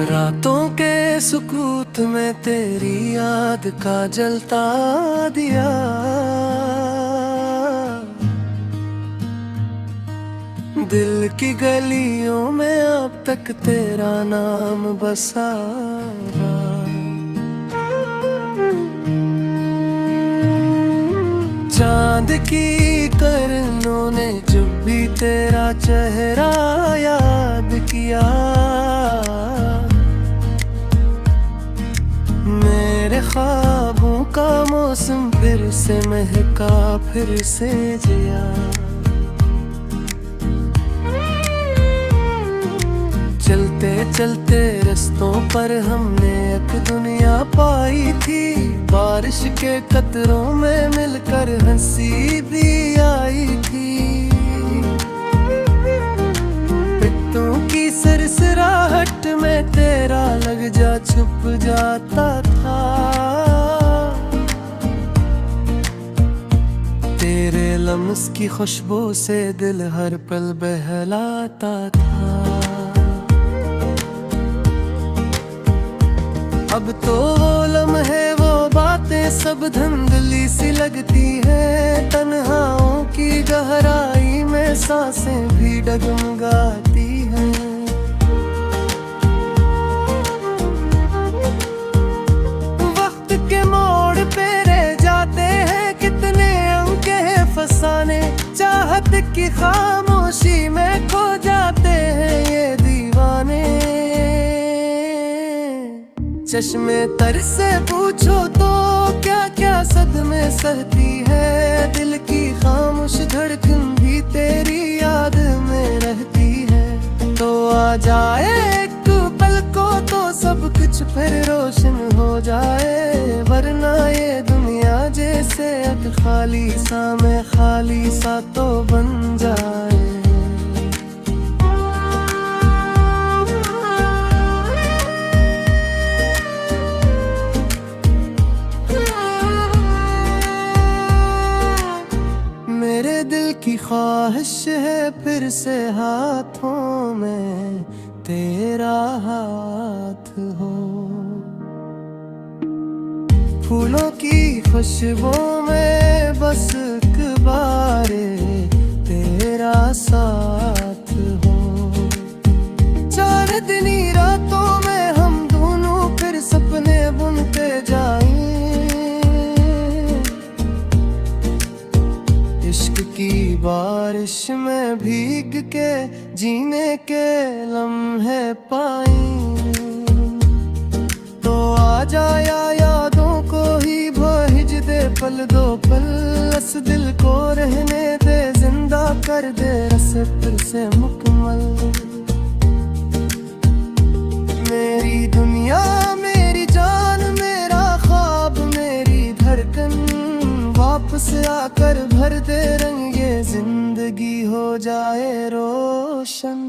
रातों के सुकूत में तेरी याद का जलता दिया, दिल की गलियों में अब तक तेरा नाम बसा रहा। चांद की किरणों ने जब भी तेरा चेहरा याद किया, मेरे ख्वाबों का मौसम फिर से महका, फिर से जिया। चलते चलते रस्तों पर हमने एक दुनिया पाई थी, बारिश के कतरों में मिलकर हंसी भी आई थी। पित्तों की सरसराहट में तेरा लग जा छुप जाता था, तेरे लम्स की खुशबू से दिल हर पल बहलाता था। अब तो वो लम्हे वो बातें सब धुंधली सी लगती है, तन्हाओं की गहराई में सांसें भी डगमगाती हैं। वक्त के मोड़ पे रह जाते हैं कितने अंके फसाने, चाहत की खामोशी में खो जाते हैं ये दीवाने। चश्मे तर से पूछो तो क्या क्या सदमे सहती है, दिल की खामोश धड़कन भी तेरी याद में रहती है। तो आ जाए एक पल को तो सब कुछ फिर रोशन हो जाए, वरना ये दुनिया जैसे अब खाली सा में खाली सा तो बन जाए। मेरे दिल की ख्वाहिश है फिर से हाथों में तेरा हाथ हो, फूलों की खुशबू में बस एक बार तेरा साथ हो। चांदनी रातों में हम दोनों फिर सपने बुनते जाएं, इश्क की बारिश में भीग के जीने के लम्हे पाएं। तो आ जाया यादों को ही भेज दे पल दो पल, इस दिल को रहने दे जिंदा कर दे रस फिर से मुकम्मल। मेरी दुनिया मेरी जान मेरा ख्वाब मेरी धड़कन, वापस आकर भर दे रंग ये जिंदगी हो जाए रोशन।